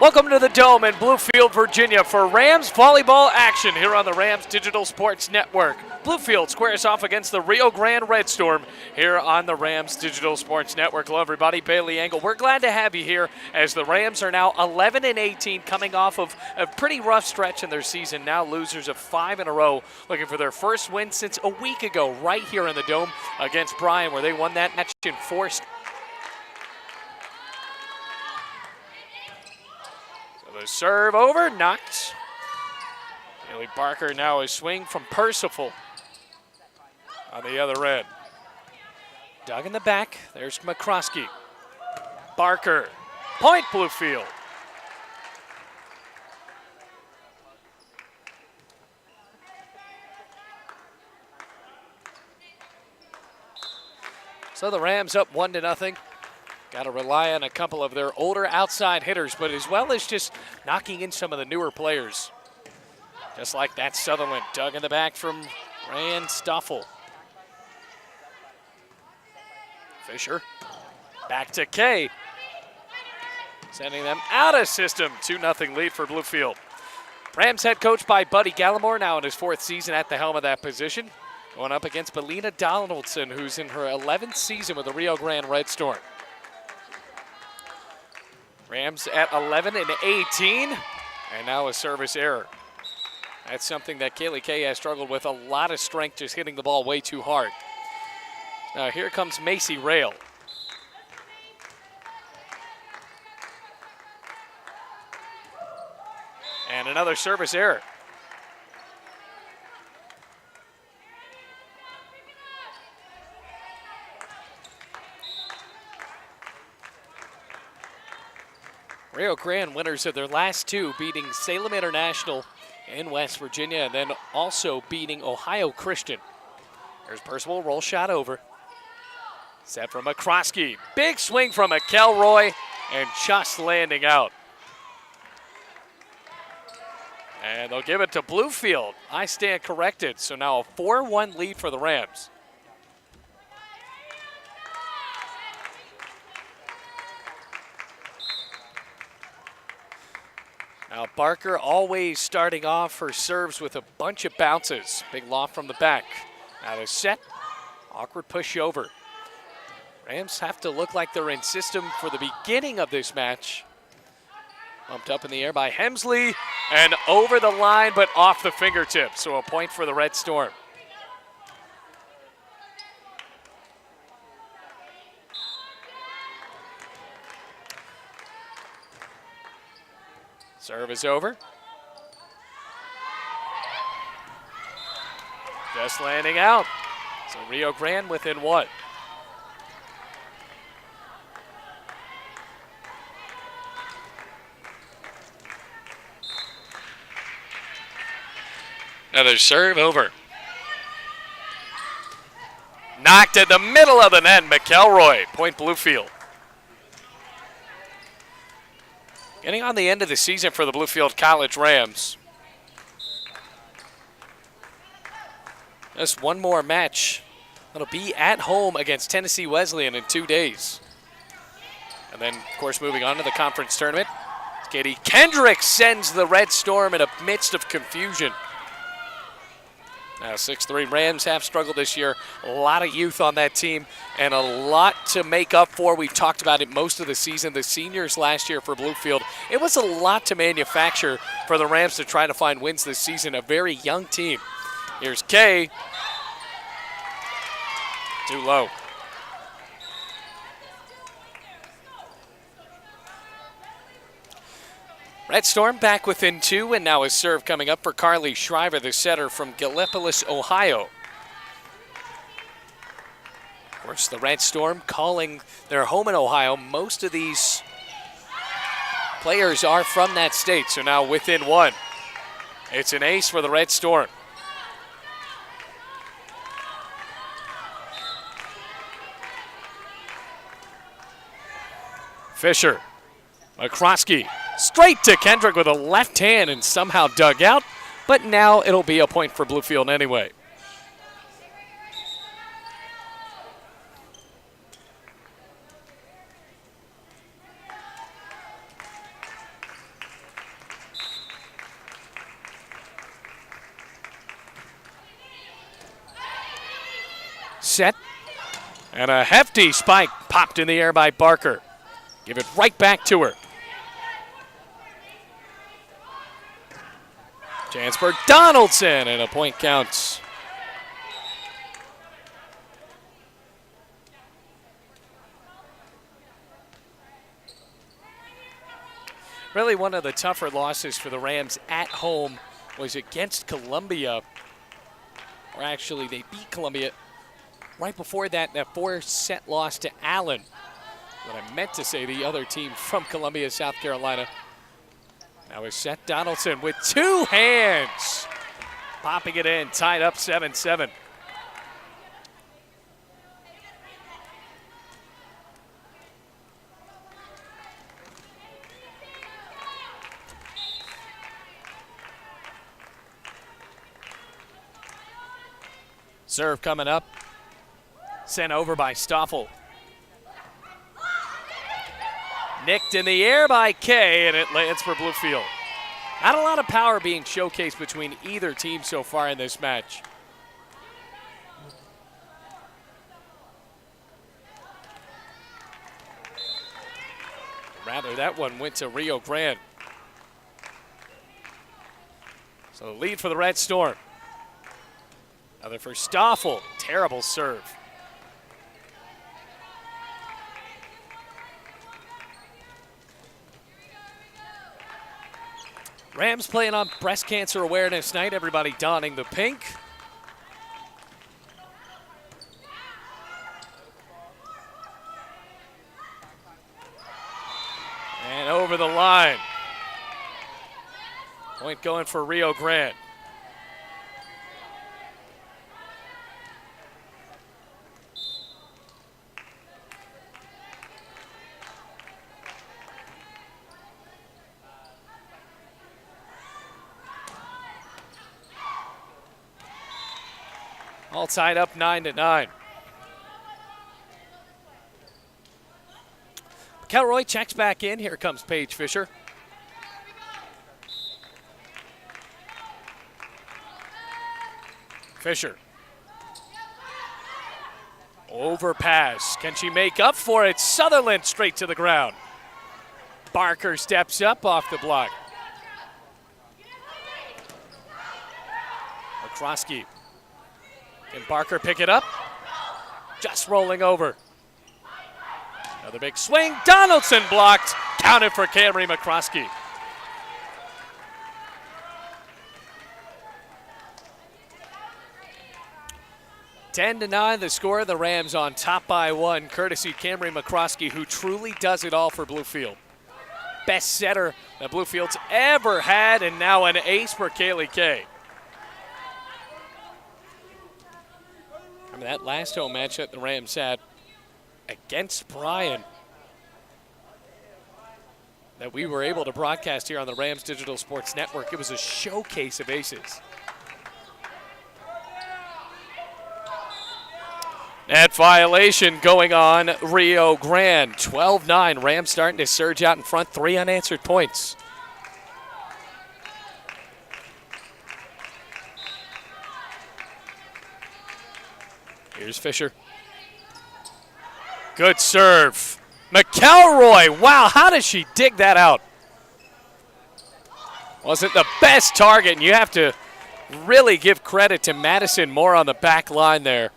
Welcome to the Dome in Bluefield, Virginia for Rams volleyball action here on the Rams Digital Sports Network. Bluefield squares off against the Rio Grande Red Storm here on the Rams Digital Sports Network. Hello everybody, Bailey Engel. We're glad to have you here as the Rams are now 11-18 coming off of a pretty rough stretch in their season. Now losers of 5 in a row, looking for their first win since a week ago right here in the Dome against Bryan, where they won that match in 4. The serve over, knocked. Haley Barker now a swing from Percival on the other end. Dug in the back, there's McCroskey. Barker, point Bluefield. So the Rams up 1-0. Got to rely on a couple of their older outside hitters, but as well as just knocking in some of the newer players. Just like that Sutherland, dug in the back from Rand Stoffel. Fisher, back to Kay. Sending them out of system, 2-0 lead for Bluefield. Rams head coach by Buddy Gallimore, now in his 4th season at the helm of that position. Going up against Belina Donaldson, who's in her 11th season with the Rio Grande Red Storm. Rams at 11-18, and now a service error. That's something that Kaylee Kay has struggled with, a lot of strength, just hitting the ball way too hard. Now here comes Macy Rail. And another service error. Rio Grande winners of their last 2, beating Salem International in West Virginia, and then also beating Ohio Christian. There's Percival, roll shot over. Set from McCroskey. Big swing from McElroy, and just landing out. And they'll give it to Bluefield. I stand corrected, so now a 4-1 lead for the Rams. Now Barker always starting off her serves with a bunch of bounces. Big loft from the back. Now they're set. Awkward push over. Rams have to look like they're in system for the beginning of this match. Bumped up in the air by Hemsley and over the line but off the fingertips. So a point for the Red Storm. Serve is over. Just landing out. So Rio Grande within 1. Another serve over. Knocked in the middle of the net, McElroy. Point Bluefield. Getting on the end of the season for the Bluefield College Rams. Just one more match. It'll be at home against Tennessee Wesleyan in 2 days. And then, of course, moving on to the conference tournament. Katie Kendrick sends the Red Storm in a midst of confusion. Now 6-3. Rams have struggled this year. A lot of youth on that team and a lot to make up for. We've talked about it most of the season. The seniors last year for Bluefield. It was a lot to manufacture for the Rams to try to find wins this season. A very young team. Here's Kay. Too low. Red Storm back within 2, and now a serve coming up for Carly Shriver, the setter from Gallipolis, Ohio. Of course, the Red Storm calling their home in Ohio. Most of these players are from that state, so now within 1. It's an ace for the Red Storm. Fisher, McCroskey. Straight to Kendrick with a left hand and somehow dug out, but now it'll be a point for Bluefield anyway. set. And a hefty spike popped in the air by Barker. Give it right back to her. Chance for Donaldson, and a point counts. Really one of the tougher losses for the Rams at home was against Columbia. Or actually, they beat Columbia. Right before that 4-set loss to Allen. What I meant to say, the other team from Columbia, South Carolina. Now it's Seth Donaldson with two hands. Popping it in, tied up 7-7. Serve coming up. Sent over by Stoffel. Nicked in the air by Kay, and it lands for Bluefield. Not a lot of power being showcased between either team so far in this match. Rather, that one went to Rio Grande. So the lead for the Red Storm. Another for Stoffel. Terrible serve. Rams playing on Breast Cancer Awareness Night. Everybody donning the pink. And over the line. Point going for Rio Grande. All tied up 9-9. McElroy checks back in. Here comes Paige Fisher. Fisher. Overpass. Can she make up for it? Sutherland straight to the ground. Barker steps up off the block. McCroskey. Can Barker pick it up? Just rolling over. Another big swing. Donaldson blocked. Counted for Camry McCroskey. Ten to 9, the score. The Rams on top by one, courtesy Camry McCroskey, who truly does it all for Bluefield. Best setter that Bluefield's ever had, and now an ace for Kaylee Kay. That last home match that the Rams had against Bryan that we were able to broadcast here on the Rams Digital Sports Network, it was a showcase of aces. Net violation going on Rio Grande. 12-9, Rams starting to surge out in front, 3 unanswered points. Here's Fisher. Good serve. McElroy, wow, how does she dig that out? Wasn't the best target, and you have to really give credit to Madison Moore on the back line there.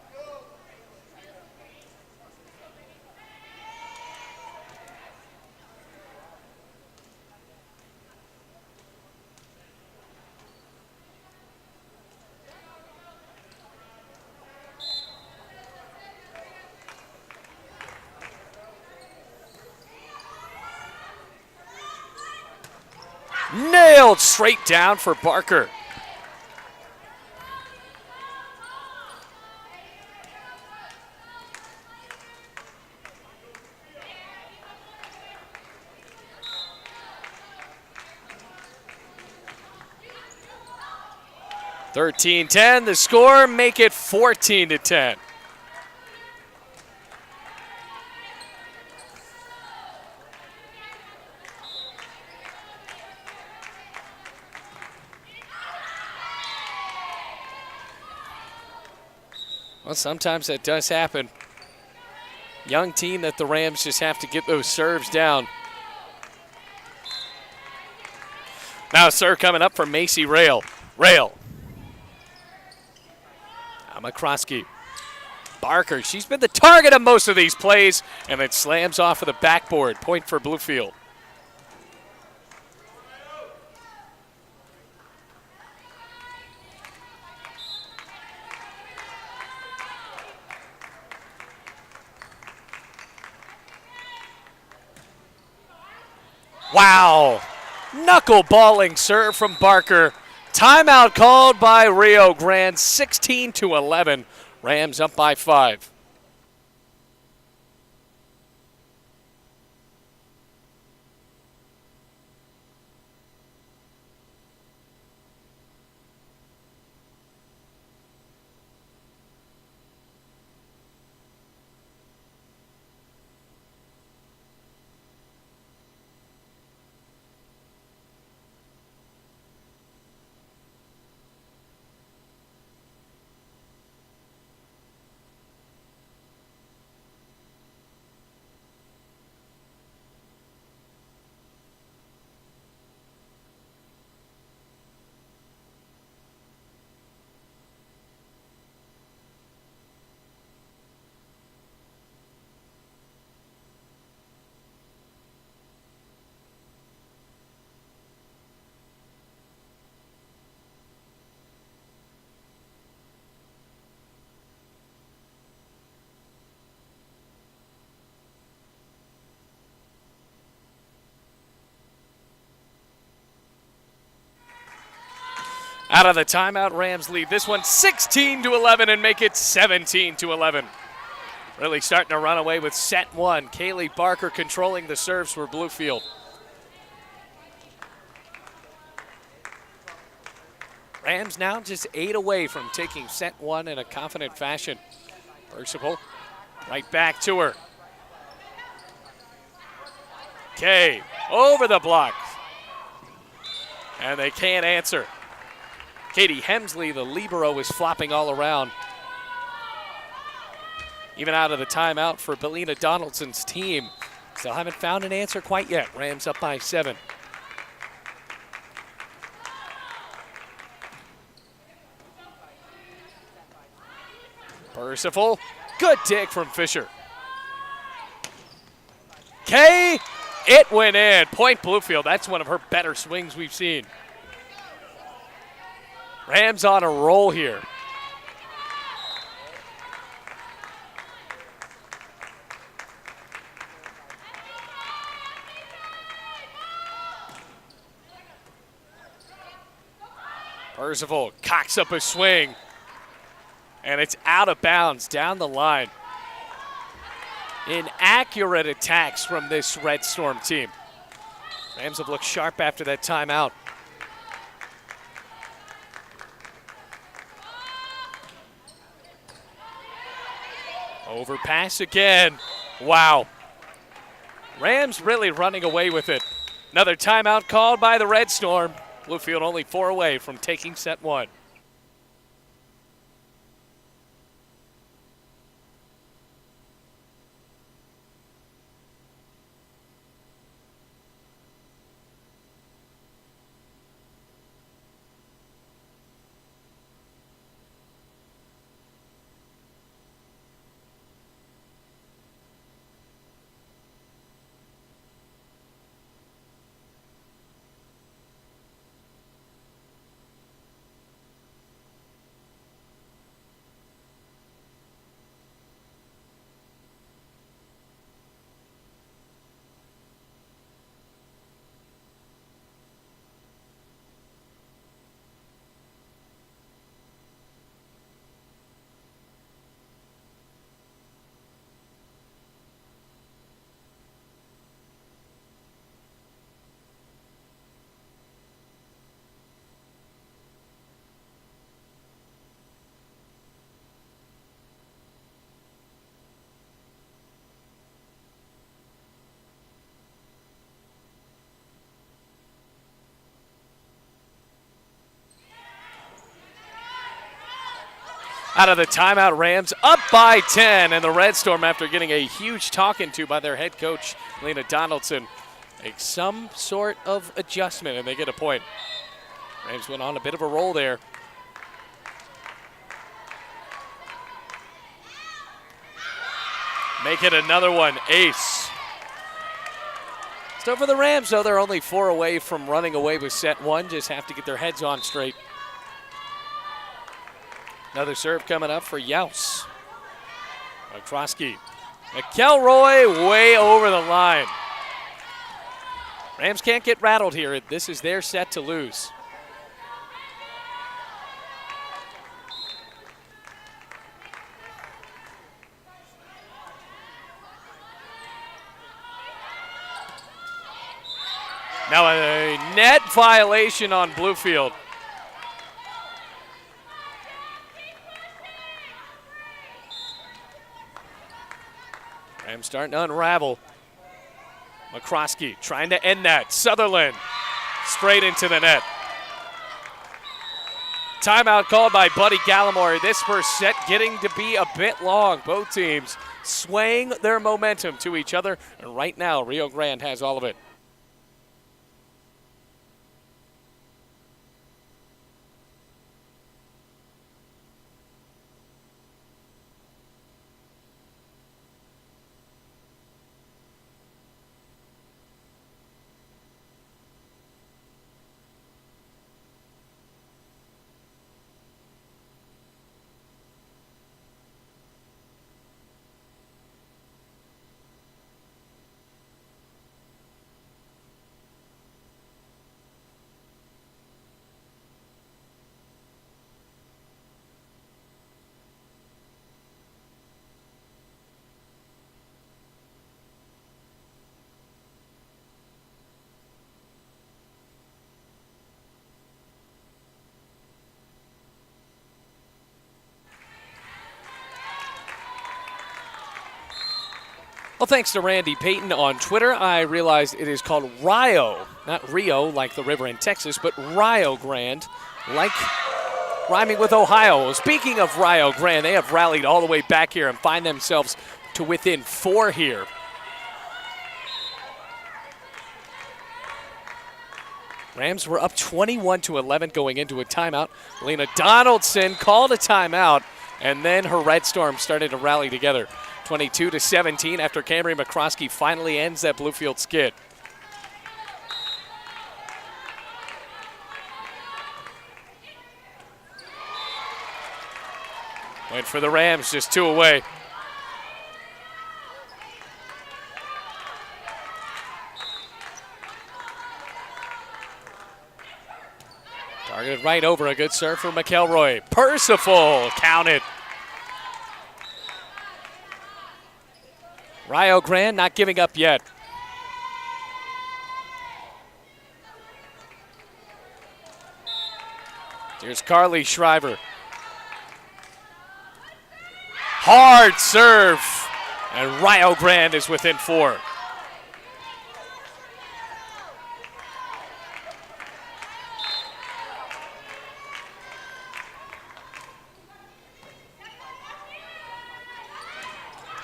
Nailed straight down for Barker. (13-10) the score, make it 14-10. Well, sometimes that does happen. Young team that the Rams just have to get those serves down. Now a serve coming up from Macy Rail. Rail. McCroskey. Barker, she's been the target of most of these plays, and it slams off of the backboard. Point for Bluefield. Wow. Knuckleballing serve from Barker. Timeout called by Rio Grande, 16-11. Rams up by 5. Out of the timeout, Rams lead this one 16-11 and make it 17-11. Really starting to run away with set one. Kaylee Barker controlling the serves for Bluefield. Rams now just 8 away from taking set one in a confident fashion. Percival, right back to her. Kay, over the block. And they can't answer. Katie Hemsley, the libero, is flopping all around. Even out of the timeout for Belina Donaldson's team. Still haven't found an answer quite yet. Rams up by 7. Percival, good dig from Fisher. Kay, it went in. Point Bluefield, that's one of her better swings we've seen. Rams on a roll here. Percival cocks up a swing, and it's out of bounds down the line. Inaccurate attacks from this Red Storm team. Rams have looked sharp after that timeout. Overpass again. Wow. Rams really running away with it. Another timeout called by the Red Storm. Bluefield only 4 away from taking set one. Out of the timeout, Rams up by 10, and the Red Storm, after getting a huge talking to by their head coach, Lena Donaldson, make some sort of adjustment, and they get a point. Rams went on a bit of a roll there. Make it another one, ace. So for the Rams, though, they're only 4 away from running away with set 1. Just have to get their heads on straight. Another serve coming up for Yaus. McCroskey. McElroy way over the line. Rams can't get rattled here. This is their set to lose. Now a net violation on Bluefield. Rams starting to unravel. McCroskey trying to end that. Sutherland straight into the net. Timeout called by Buddy Gallimore. This first set getting to be a bit long. Both teams swaying their momentum to each other. And right now, Rio Grande has all of it. Well, thanks to Randy Payton on Twitter, I realized it is called Rio, not Rio like the river in Texas, but Rio Grande, like rhyming with Ohio. Well, speaking of Rio Grande, they have rallied all the way back here and find themselves to within 4 here. Rams were up 21-11 going into a timeout. Lena Donaldson called a timeout, and then her Red Storm started to rally together. 22-17 after Camry McCroskey finally ends that Bluefield skid. Went for the Rams, just 2 away. Targeted right over, a good serve for McElroy. Percival counted. Rio Grande not giving up yet. Here's Carly Shriver. Hard serve, and Rio Grande is within 4.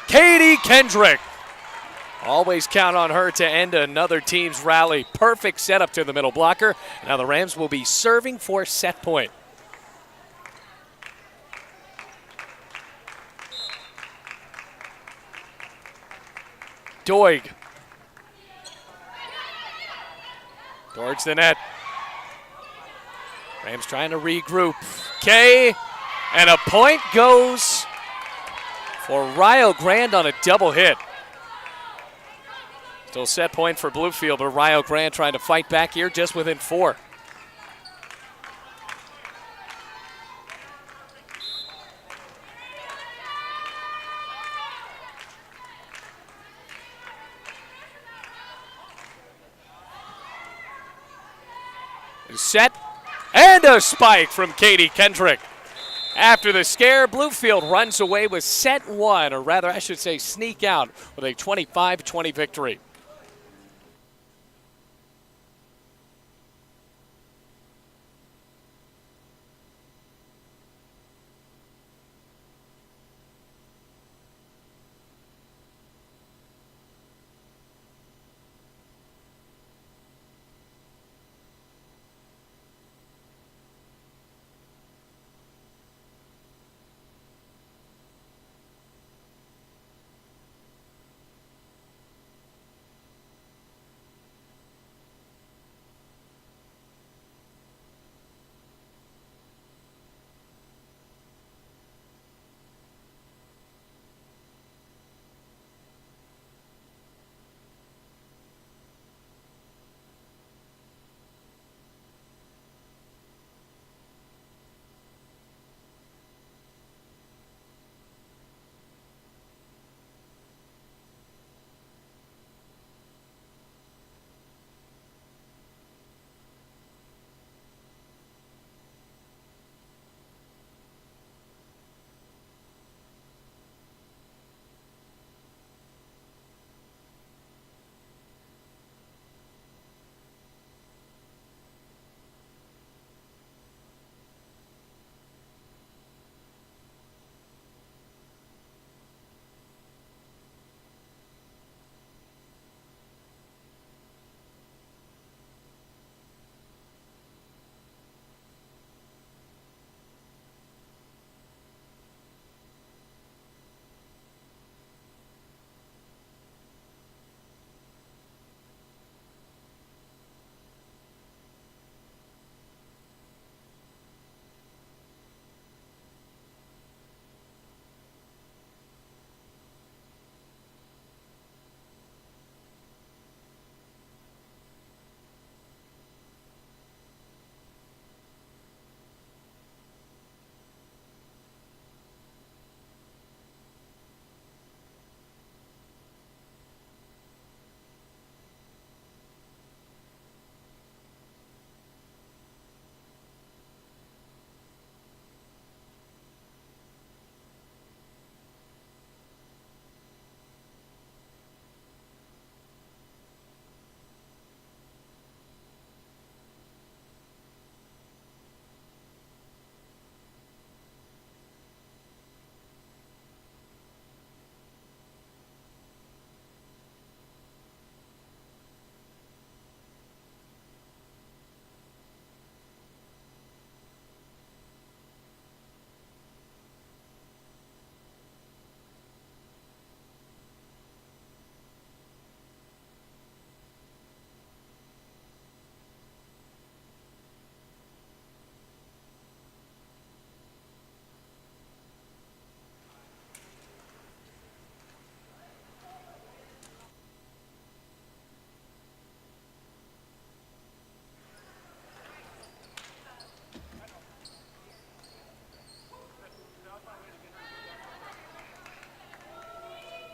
Katie Kendrick. Always count on her to end another team's rally. Perfect setup to the middle blocker. Now the Rams will be serving for set point. Doig. Towards the net. Rams trying to regroup. Kay, and a point goes for Rio Grande on a double hit. Still set point for Bluefield, but Rio Grande trying to fight back here just within 4. Set, and a spike from Katie Kendrick. After the scare, Bluefield runs away with set 1, or rather I should say sneak out with a 25-20 victory.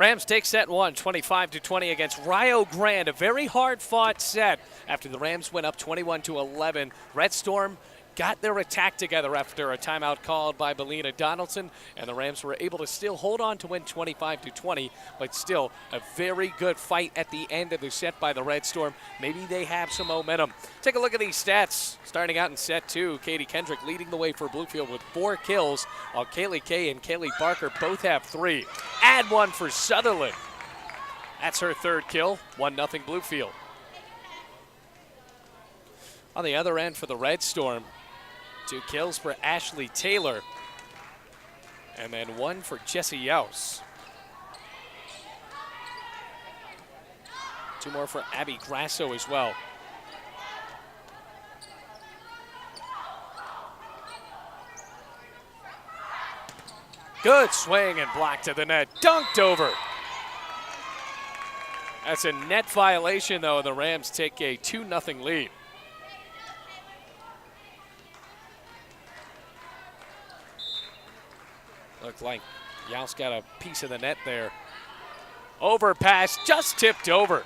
Rams take set one, 25-20 against Rio Grande. A very hard-fought set after the Rams went up 21-11. Red Storm got their attack together after a timeout called by Belina Donaldson, and the Rams were able to still hold on to win 25-20, but still a very good fight at the end of the set by the Red Storm. Maybe they have some momentum. Take a look at these stats. Starting out in set two, Katie Kendrick leading the way for Bluefield with 4 kills, while Kaylee Kay and Kaylee Barker both have 3. Add 1 for Sutherland. That's her 3rd kill, 1-0 Bluefield. On the other end for the Red Storm, 2 kills for Ashley Taylor, and then 1 for Jessie Yaus. 2 more for Abby Grasso as well. Good swing and blocked to the net, dunked over. That's a net violation though, and the Rams take a 2-0 lead. Looked like Yaus got a piece of the net there. Overpass, just tipped over.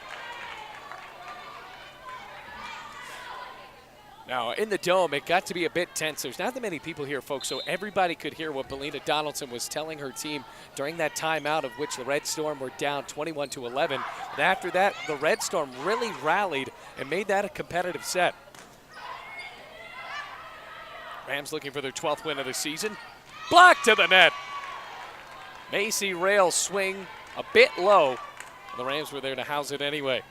Now, in the dome, it got to be a bit tense. There's not that many people here, folks, so everybody could hear what Belina Donaldson was telling her team during that timeout, of which the Red Storm were down 21-11. And after that, the Red Storm really rallied and made that a competitive set. Rams looking for their 12th win of the season. Blocked to the net. Macy Rail swing a bit low. The Rams were there to house it anyway.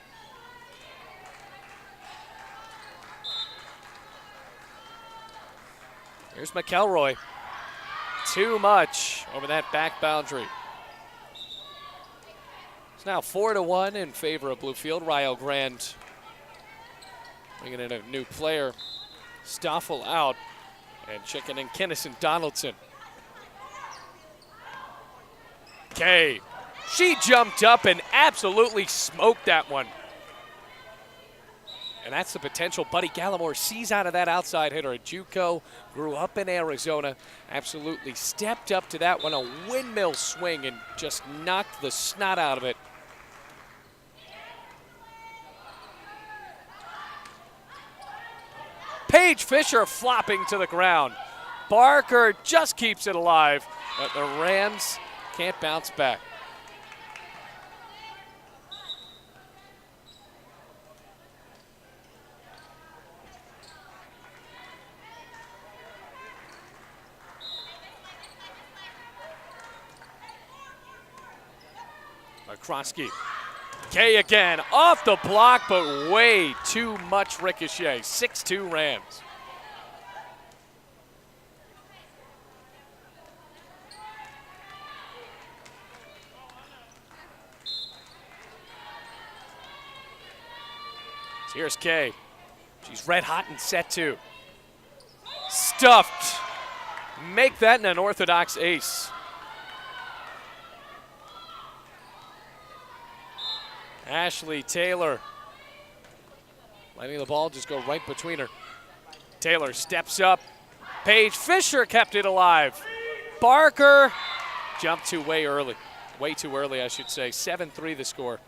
Here's McElroy. Too much over that back boundary. It's now 4-1 in favor of Bluefield. Rio Grande bringing in a new player. Stoffel out. And checking in Kinnison Donaldson. Kay. She jumped up and absolutely smoked that one. And that's the potential Buddy Gallimore sees out of that outside hitter. A JUCO, grew up in Arizona, absolutely stepped up to that one. A windmill swing and just knocked the snot out of it. Paige Fisher flopping to the ground. Barker just keeps it alive, but the Rams can't bounce back. Krosky. Kay again, off the block, but way too much ricochet. 6-2 Rams. So here's Kay. She's red hot in set 2. Stuffed. Make that an unorthodox ace. Ashley Taylor letting the ball just go right between her. Taylor steps up. Paige Fisher kept it alive. Barker jumped way too early, I should say. 7-3 the score.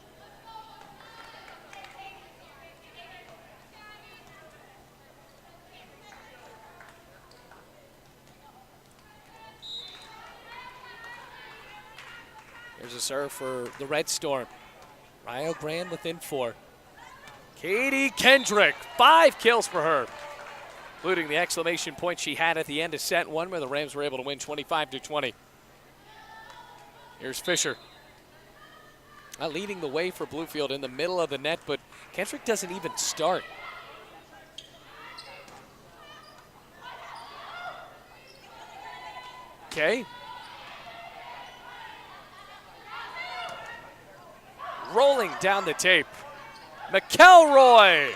There's a serve for the Red Storm. Rio Grande within 4. Katie Kendrick, 5 kills for her, including the exclamation point she had at the end of set 1 where the Rams were able to win 25-20. Here's Fisher. Leading the way for Bluefield in the middle of the net, but Kendrick doesn't even start. Okay. Rolling down the tape. McElroy.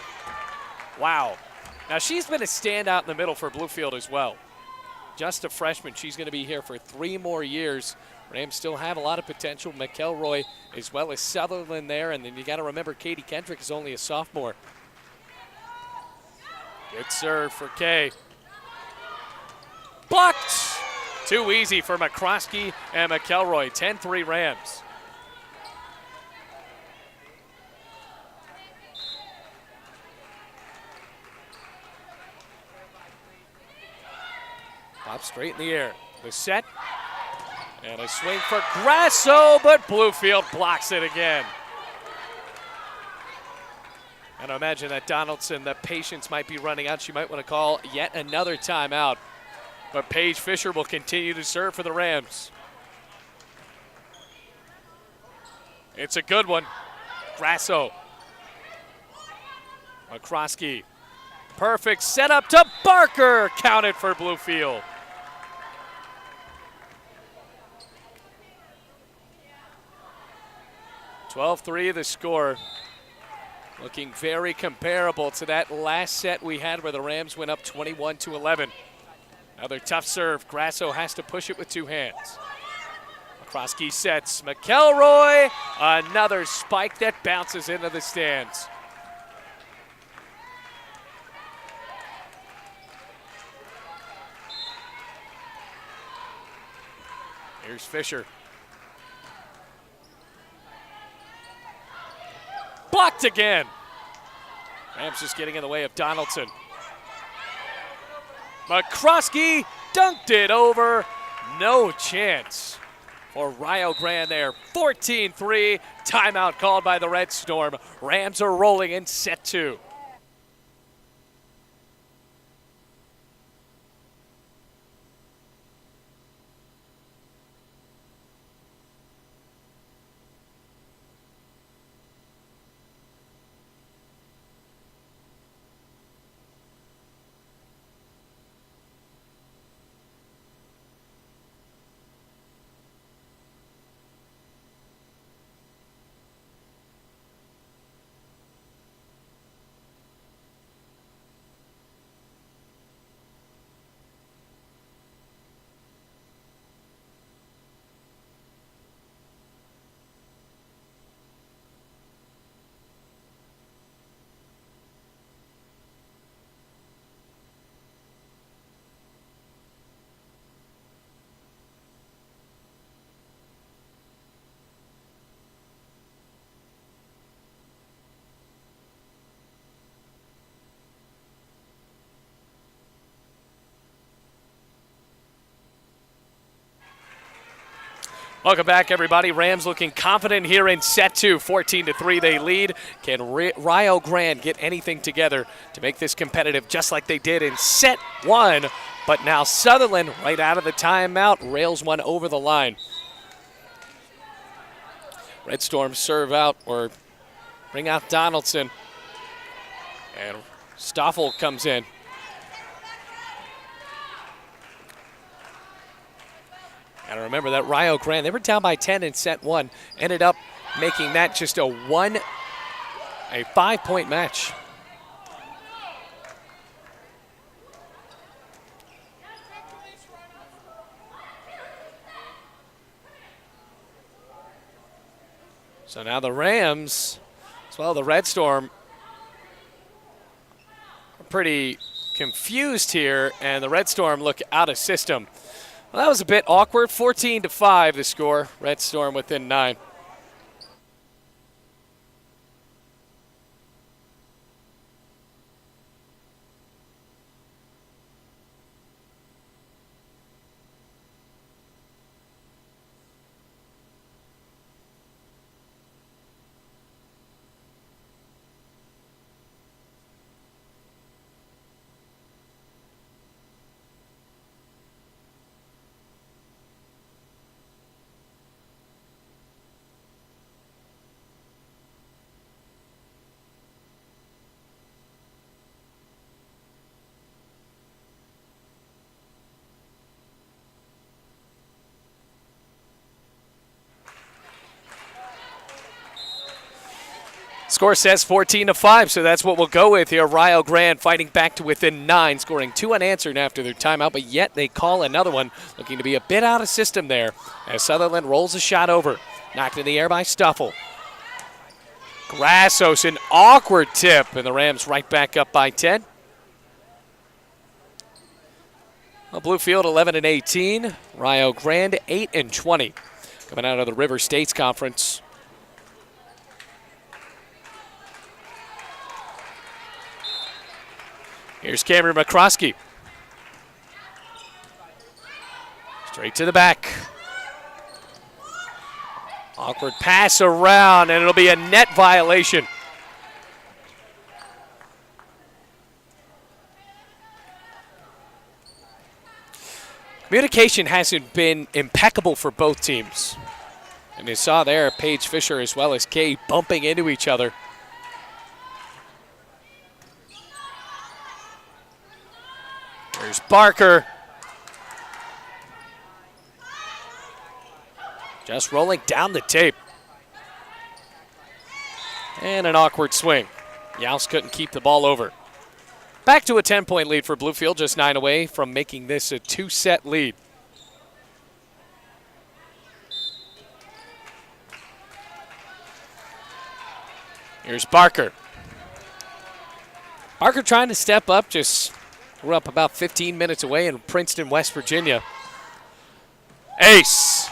Wow. Now she's been a standout in the middle for Bluefield as well. Just a freshman. She's going to be here for 3 more years. Rams still have a lot of potential. McElroy as well as Sutherland there. And then you got to remember Katie Kendrick is only a sophomore. Good serve for Kay. Blocked. Too easy for McCroskey and McElroy. 10-3 Rams. Pop straight in the air. The set. And a swing for Grasso, but Bluefield blocks it again. And I imagine that Donaldson, the patience might be running out. She might want to call yet another timeout. But Paige Fisher will continue to serve for the Rams. It's a good one. Grasso. McCroskey. Perfect setup to Barker. Counted for Bluefield. (12-3) the score. Looking very comparable to that last set we had where the Rams went up 21-11. Another tough serve. Grasso has to push it with two hands. McCroskey sets. McElroy. Another spike that bounces into the stands. Here's Fisher. Blocked again. Rams just getting in the way of Donaldson. McCroskey dunked it over. No chance for Rio Grande there. 14-3. Timeout called by the Red Storm. Rams are rolling in set 2. Welcome back, everybody. Rams looking confident here in set 2. 14-3 they lead. Can Rio Grande get anything together to make this competitive just like they did in set 1? But now Sutherland, right out of the timeout, rails one over the line. Red Storm serve out or bring out Donaldson. And Stoffel comes in. And remember that Rio Grande, they were down by 10 in set 1, ended up making that just a 5-point match. So now the Rams, as well the Red Storm, are pretty confused here, and the Red Storm look out of system. Well, that was a bit awkward. 14-5 the score. Red Storm within 9. Score says 14-5, so that's what we'll go with here. Rio Grande fighting back to within 9, scoring 2 unanswered after their timeout, but yet they call another one, looking to be a bit out of system there as Sutherland rolls a shot over. Knocked in the air by Stoffel. Grassos, an awkward tip, and the Rams right back up by 10. Well, Bluefield 11-18, Rio Grande 8-20, coming out of the River States Conference. Here's Cameron McCroskey. Straight to the back. Awkward pass around, and it'll be a net violation. Communication hasn't been impeccable for both teams. And you saw there Paige Fisher as well as Kay bumping into each other. There's Barker. Just rolling down the tape. And an awkward swing. Yaus couldn't keep the ball over. Back to a 10-point lead for Bluefield, just 9 away from making this a 2-set lead. Here's Barker. Barker trying to step up, just grew up about 15 minutes away in Princeton, West Virginia. Ace.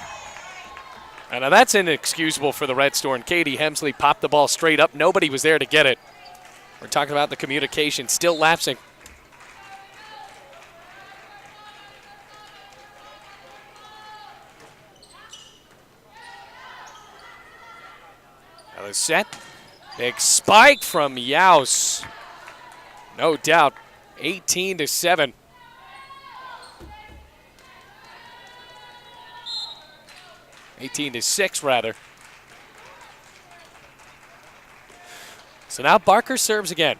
And now that's inexcusable for the Red Storm. Katie Hemsley popped the ball straight up. Nobody was there to get it. We're talking about the communication still lapsing. Another set. Big spike from Yaus. No doubt, 18-7. to 6 rather. So now Barker serves again.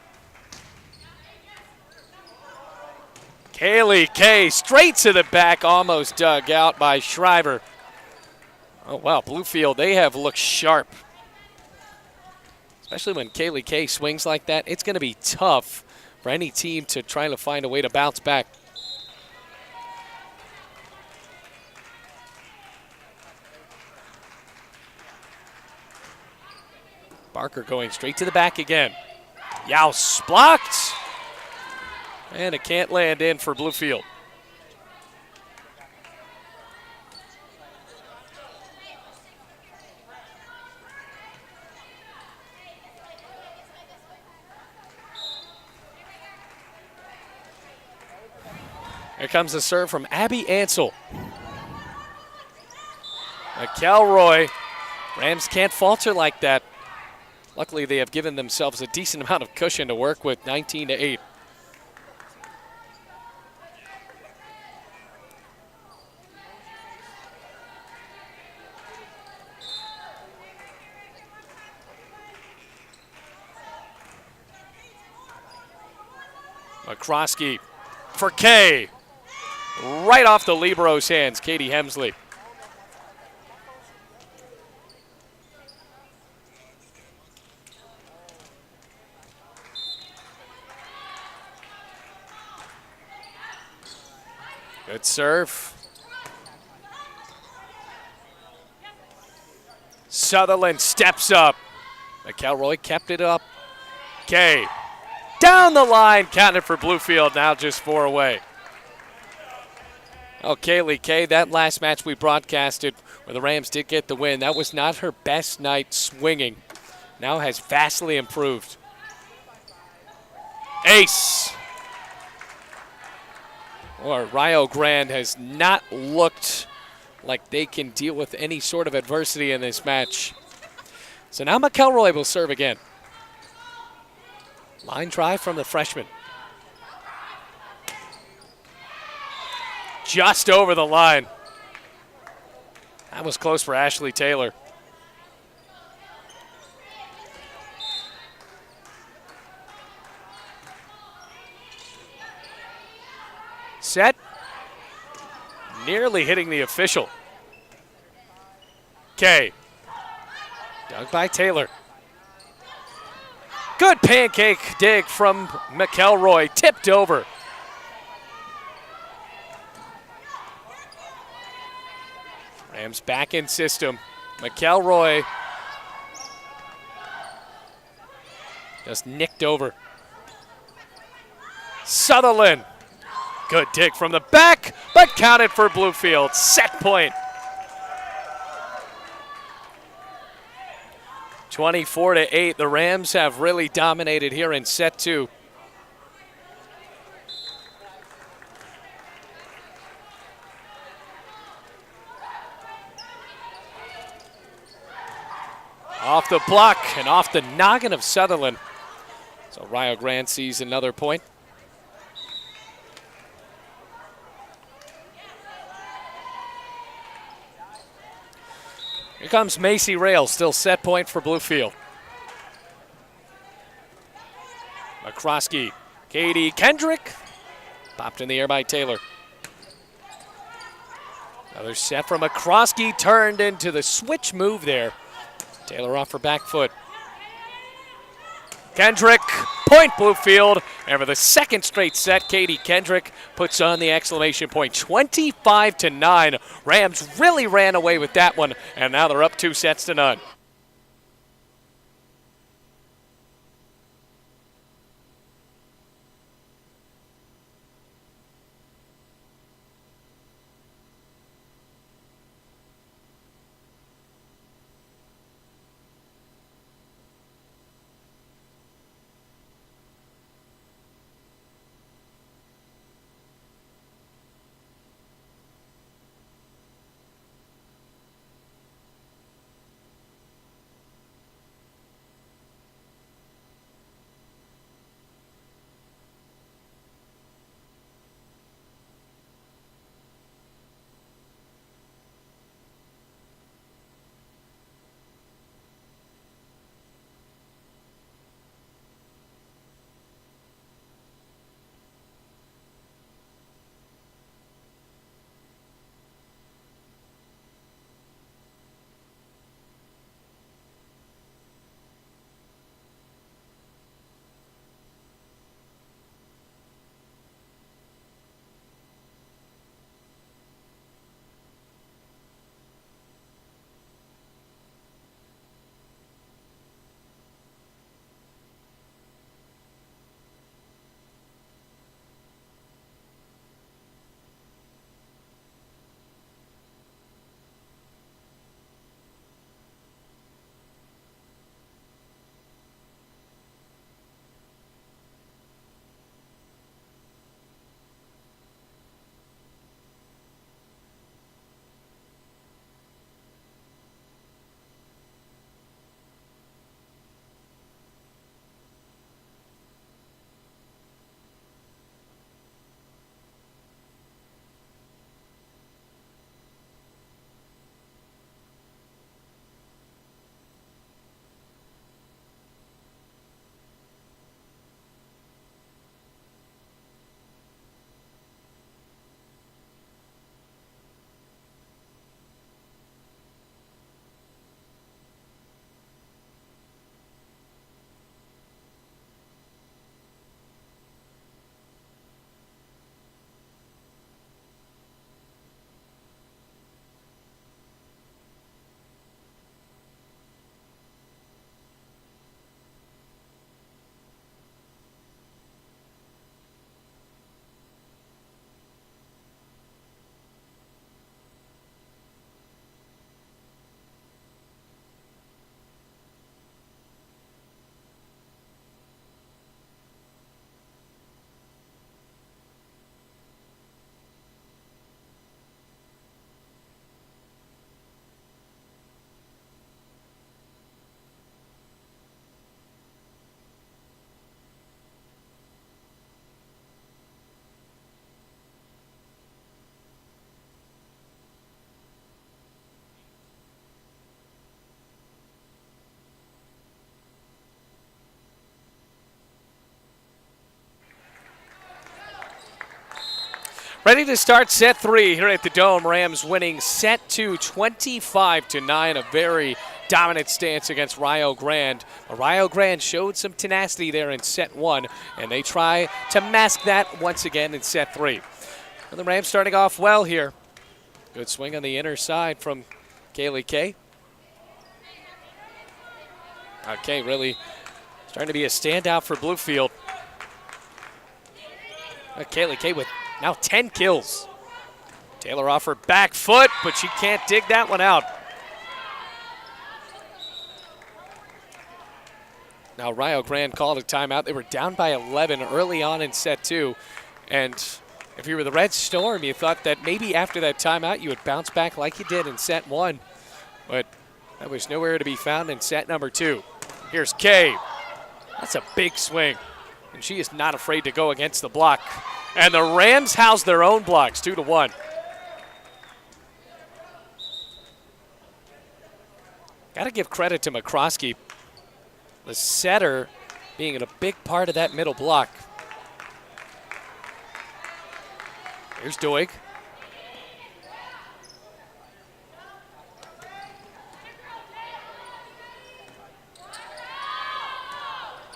Kaylee Kay straight to the back, almost dug out by Shriver. Oh wow, Bluefield, they have looked sharp. Especially when Kaylee Kay swings like that, it's going to be tough for any team to try to find a way to bounce back. Barker going straight to the back again. Yaus blocked. And it can't land in for Bluefield. Here comes the serve from Abby Ansel. McElroy. Rams can't falter like that. Luckily, they have given themselves a decent amount of cushion to work with, 19-8. McCroskey for Kay. Right off the libero's hands, Katie Hemsley. Good serve. Sutherland steps up. McElroy kept it up. Kay down the line, counted for Bluefield, now just 4 away. Oh, Kaylee Kay, that last match we broadcasted where the Rams did get the win, that was not her best night swinging. Now has vastly improved. Ace. Or Rio Grande has not looked like they can deal with any sort of adversity in this match. So now McElroy will serve again. Line drive from the freshman. Just over the line. That was close for Ashley Taylor. Set. Nearly hitting the official. Kay. Dug by Taylor. Good pancake dig from McElroy. Tipped over. Rams back in system. McElroy just nicked over. Sutherland. Good dig from the back, but counted for Bluefield. Set point. 24-8. The Rams have really dominated here in set 2. Off the block and off the noggin of Sutherland. So Rio Grande sees another point. Here comes Macy Rail, still set point for Bluefield. McCroskey, Katie Kendrick, popped in the air by Taylor. Another set from McCroskey, turned into the switch move there. Taylor off her back foot. Kendrick, point Bluefield. And for the second straight set, Katie Kendrick puts on the exclamation point. 25-9. Rams really ran away with that one, and now they're up 2-0. Ready to start set three here at the Dome. Rams winning set two, 25-9. A very dominant stance against Rio Grande. But Rio Grande showed some tenacity there in set one, and they try to mask that once again in set three. And the Rams starting off well here. Good swing on the inner side from Kaylee Kay. Kay really starting to be a standout for Bluefield. Kaylee Kay with now 10 kills. Taylor off her back foot, but she can't dig that one out. Now Rio Grande called a timeout. They were down by 11 early on in set two. And if you were the Red Storm, you thought that maybe after that timeout you would bounce back like you did in set one. But That was nowhere to be found in set number 2. Here's Kay. That's a big swing. And she is not afraid to go against the block. And the Rams house their own blocks, 2-1. Got to give credit to McCroskey, the setter, being a big part of that middle block. Here's Doig.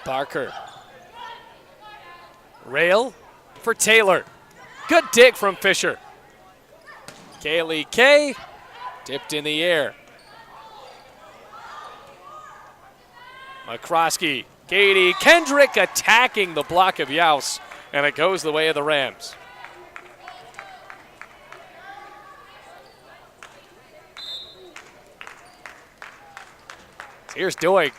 Barker. Rail for Taylor. Good dig from Fisher. Kaylee Kay dipped in the air. McCroskey. Katie Kendrick attacking the block of Yaus, and it goes the way of the Rams. Here's Doig.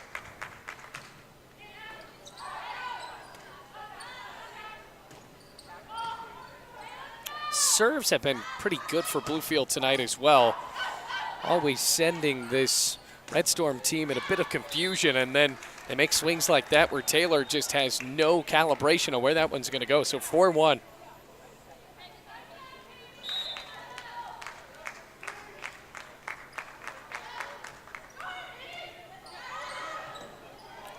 Serves have been pretty good for Bluefield tonight as well. Always sending this Red Storm team in a bit of confusion, and then they make swings like that where Taylor just has no calibration on where that one's going to go. So 4-1.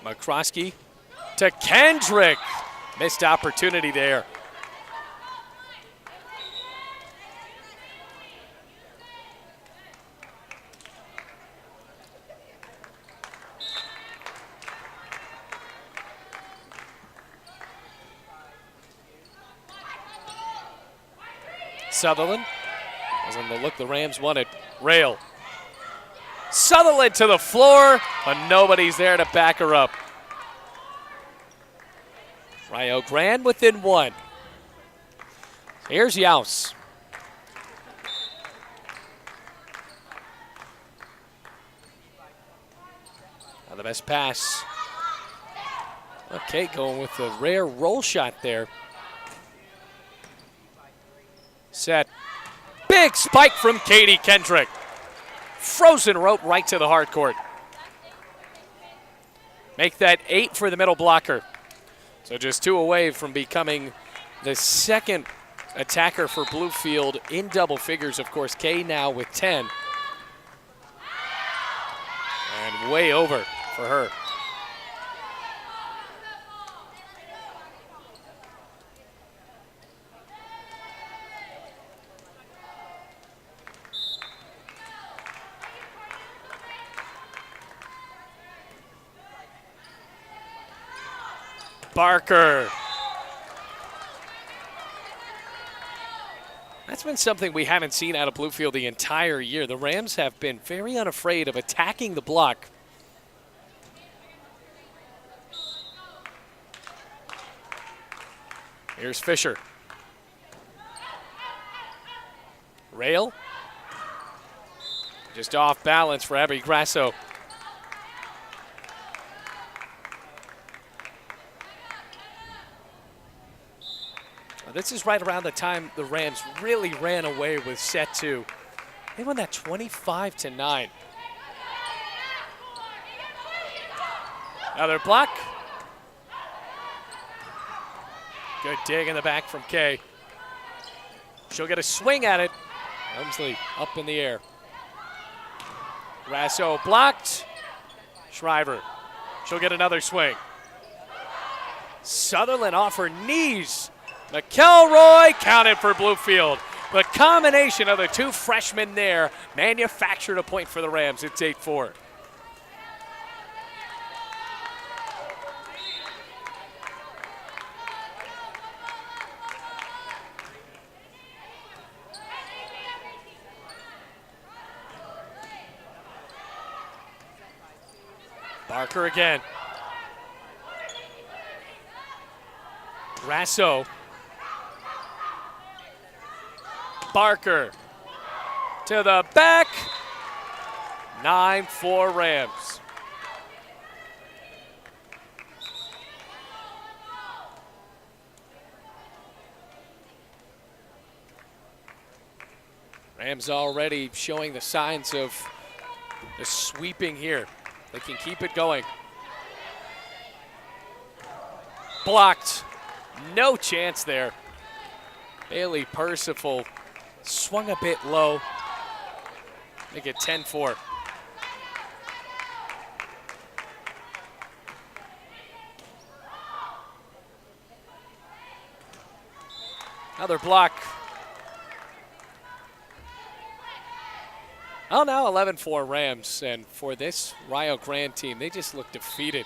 McCroskey to Kendrick. Missed opportunity there. Sutherland wasn't the look the Rams wanted. Rail. Sutherland to the floor, but nobody's there to back her up. Rio Grande within 1. Here's Yaus. Now the best pass. Okay, going with the rare roll shot there. Set. Big spike from Katie Kendrick. Frozen rope right to the hard court. Make that 8 for the middle blocker. So just 2 away from becoming the second attacker for Bluefield in double figures. Of course, Kay now with 10. And way over for her. Barker. That's been something we haven't seen out of Bluefield the entire year. The Rams have been very unafraid of attacking the block. Here's Fisher. Rail. Just off balance for Abby Grasso. This is right around the time the Rams really ran away with set 2. They won that 25-9. Another block. Good dig in the back from Kay. She'll get a swing at it. Helmsley up in the air. Grasso blocked. Shriver. She'll get another swing. Sutherland off her knees. McElroy counted for Bluefield. The combination of the 2 freshmen there manufactured a point for the Rams. It's 8-4. Barker again. Grasso. Barker to the back. 9-4 Rams. Rams already showing the signs of Just sweeping here. They can keep it going. Blocked. No chance there. Bailey Percival swung a bit low. Make it 10-4. Another block. Oh, now 11-4 Rams. And for this Rio Grande team, they just look defeated.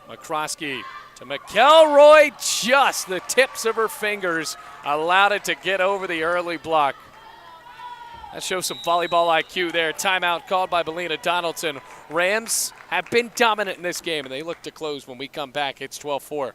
McCroskey to McElroy. Just the tips of her fingers allowed it to get over the early block. That shows some volleyball IQ there. Timeout called by Belina Donaldson. Rams have been dominant in this game, and they look to close when we come back. It's 12-4.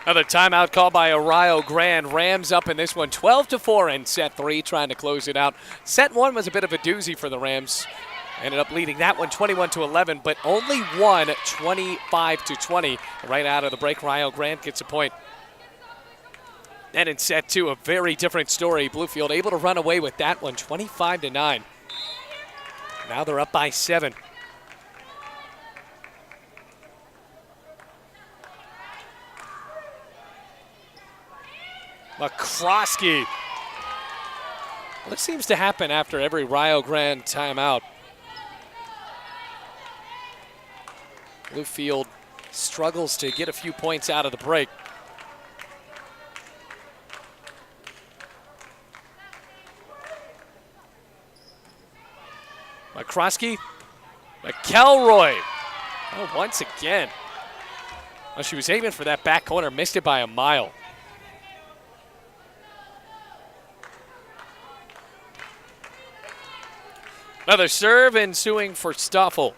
Another timeout called by Rio Grande. Rams up in this one, 12-4 in set 3, trying to close it out. Set 1 was a bit of a doozy for the Rams. Ended up leading that one 21-11, but only won 25-20. Right out of the break, Rio Grande gets a point. And in set 2, a very different story. Bluefield able to run away with that one, 25-9. Now they're up by 7. McCroskey. What seems to happen after every Rio Grande timeout? Bluefield struggles to get a few points out of the break. McCroskey. McElroy. Oh, once again. Well, she was aiming for that back corner, missed it by a mile. Another serve ensuing for Stoffel,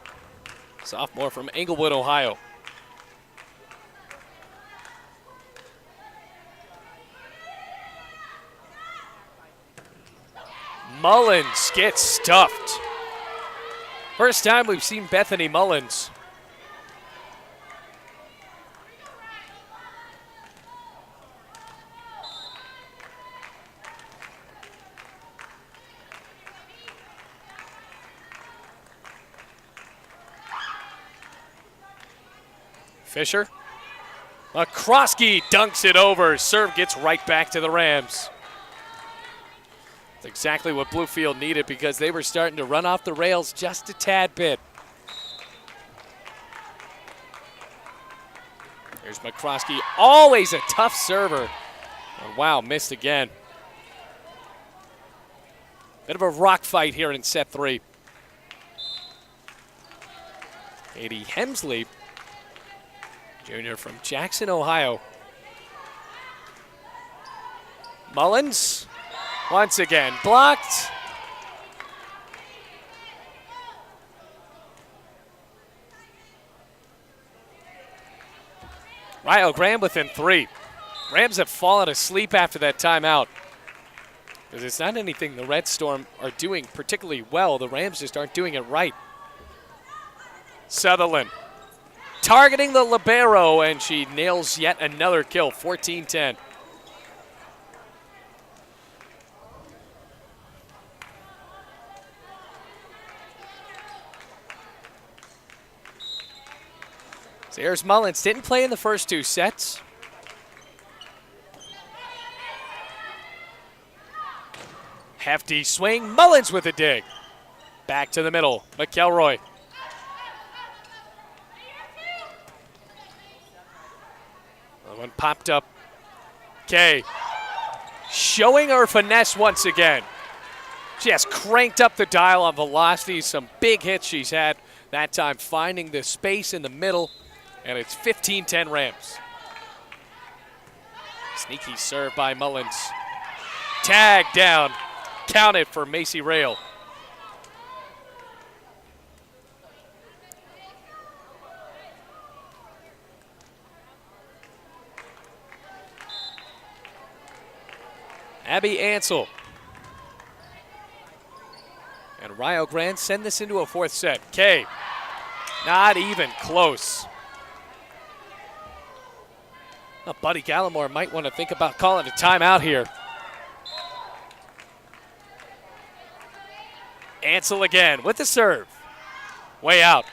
sophomore from Englewood, Ohio. Mullins gets stuffed. First time we've seen Bethany Mullins. Fisher. McCroskey dunks it over. Serve gets right back to the Rams. That's exactly what Bluefield needed because they were starting to run off the rails just a tad bit. Here's McCroskey, always a tough server. Oh, wow, missed again. Bit of a rock fight here in set 3. Katie Hemsley, junior from Jackson, Ohio. Mullins, once again, blocked. Rio Grande within 3. Rams have fallen asleep after that timeout. Because it's not anything the Red Storm are doing particularly well. The Rams just aren't doing it right. Sutherland targeting the libero, and she nails yet another kill, 14-10. So here's Mullins. Didn't play in the first two sets. Hefty swing. Mullins with a dig. Back to the middle. McElroy. That one popped up. Kay showing her finesse once again. She has cranked up the dial on velocity. Some big hits she's had. That time finding the space in the middle. And it's 15-10 Rams. Sneaky serve by Mullins. Tag down. Counted for Macy Rail. Abby Ansel. And Rio Grande send this into a fourth set. Kay, not even close. Well, Buddy Gallimore might want to think about calling a timeout here. Ansel again with the serve. Way out.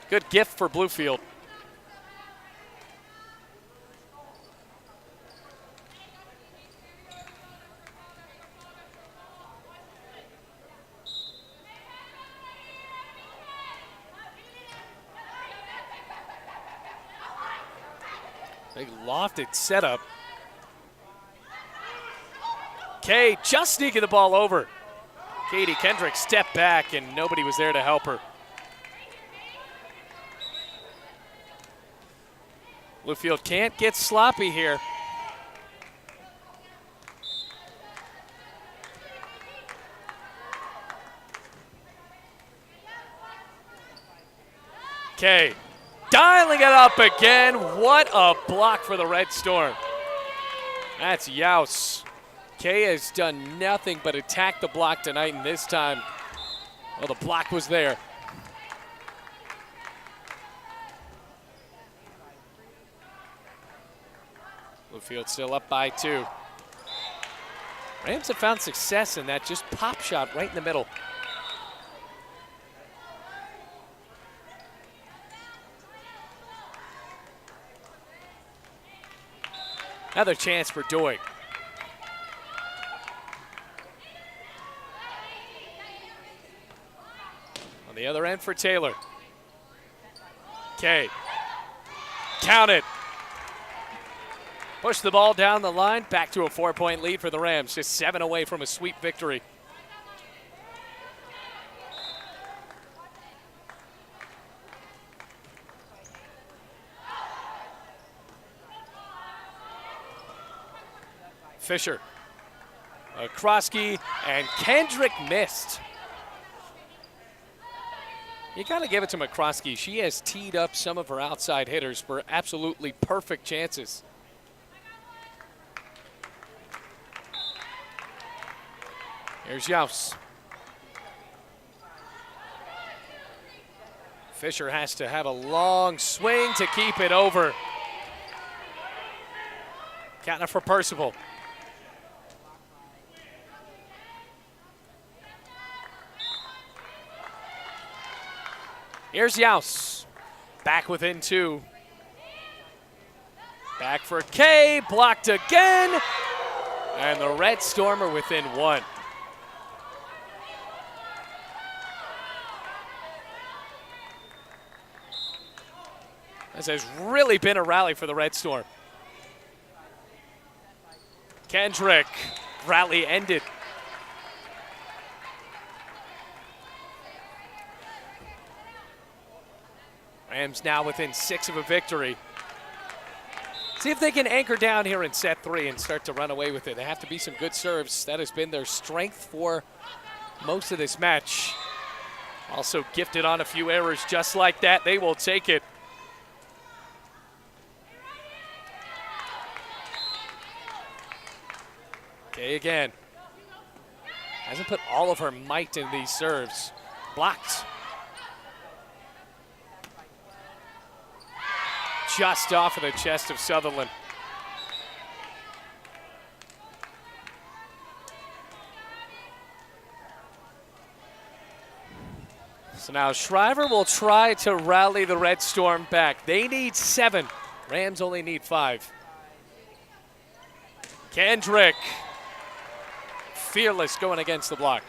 Good gift for Bluefield. Big lofted setup. Kay just sneaking the ball over. Katie Kendrick stepped back and nobody was there to help her. Bluefield can't get sloppy here. Kay dialing it up again. What a block for the Red Storm. That's Yaus. Kay has done nothing but attack the block tonight, and this time, well, the block was there. Bluefield still up by 2. Rams have found success in that just pop shot right in the middle. Another chance for Doig. On the other end for Taylor. Kay. Count it. Push the ball down the line. Back to a 4-point lead for the Rams. Just 7 away from a sweep victory. Fisher. Krosky and Kendrick missed. You got to give it to McCroskey. She has teed up some of her outside hitters for absolutely perfect chances. Here's Yaus. Fisher has to have a long swing to keep it over. Counting for Percival. Here's Yaus. Back within 2. Back for Kay. Blocked again. And the Red Storm are within 1. This has really been a rally for the Red Storm. Kendrick. Rally ended. Rams now within 6 of a victory. See if they can anchor down here in set 3 and start to run away with it. They have to be some good serves. That has been their strength for most of this match. Also gifted on a few errors just like that. They will take it. Okay, again. Hasn't put all of her might in these serves. Blocked. Just off of the chest of Sutherland. So now Shriver will try to rally the Red Storm back. They need 7. Rams only need 5. Kendrick, fearless going against the block.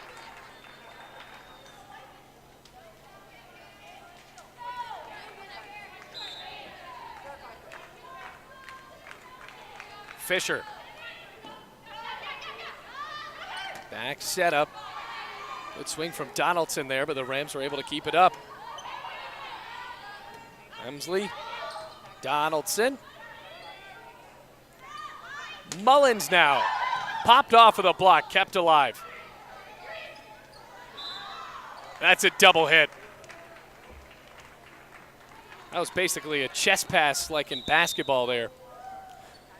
Fisher. Back setup. Good swing from Donaldson there, but the Rams were able to keep it up. Emsley, Donaldson. Mullins now. Popped off of the block, kept alive. That's a double hit. That was basically a chest pass like in basketball there.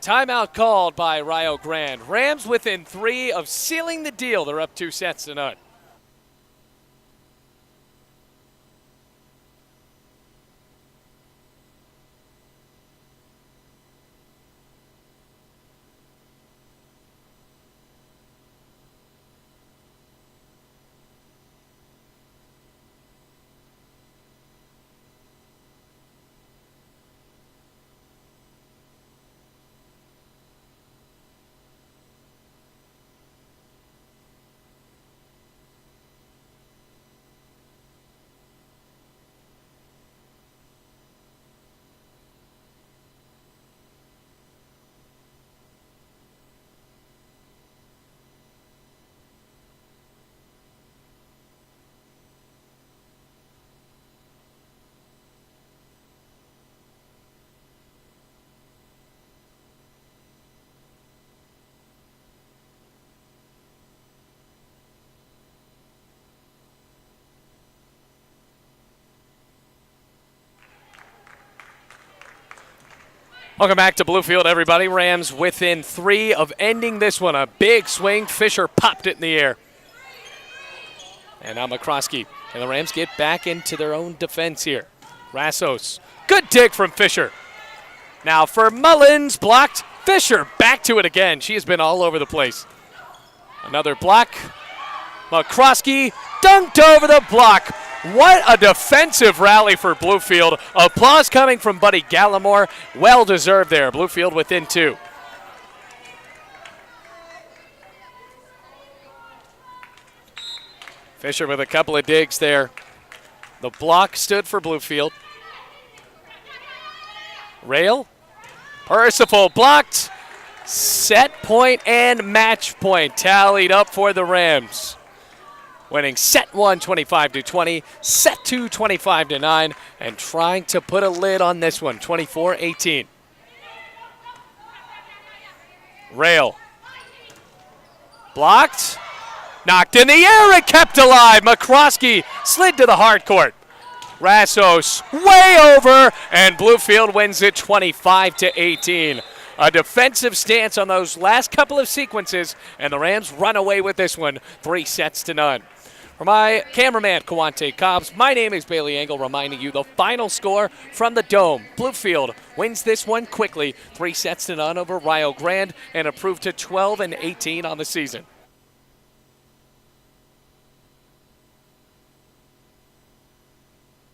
Timeout called by Rio Grande. Rams within 3 of sealing the deal. They're up 2-0. Welcome back to Bluefield, everybody. Rams within 3 of ending this one. A big swing. Fisher popped it in the air. And now McCroskey. And the Rams get back into their own defense here. Rassos. Good dig from Fisher. Now for Mullins. Blocked. Fisher back to it again. She has been all over the place. Another block. McCroskey dunked over the block. What a defensive rally for Bluefield. Applause coming from Buddy Gallimore. Well deserved there. Bluefield within 2. Fisher with a couple of digs there. The block stood for Bluefield. Rail. Percival blocked. Set point and match point tallied up for the Rams. Winning set 1, 25-20, set 2, 25-9, and trying to put a lid on this one, 24-18. Rail. Blocked. Knocked in the air and kept alive. McCroskey slid to the hard court. Rassos way over, and Bluefield wins it 25-18. A defensive stance on those last couple of sequences, and the Rams run away with this one, 3-0. For my cameraman, Kawante Cobbs, my name is Bailey Engel, reminding you the final score from the Dome. Bluefield wins this one quickly, 3-0 over Rio Grande, and improved to 12-18 on the season.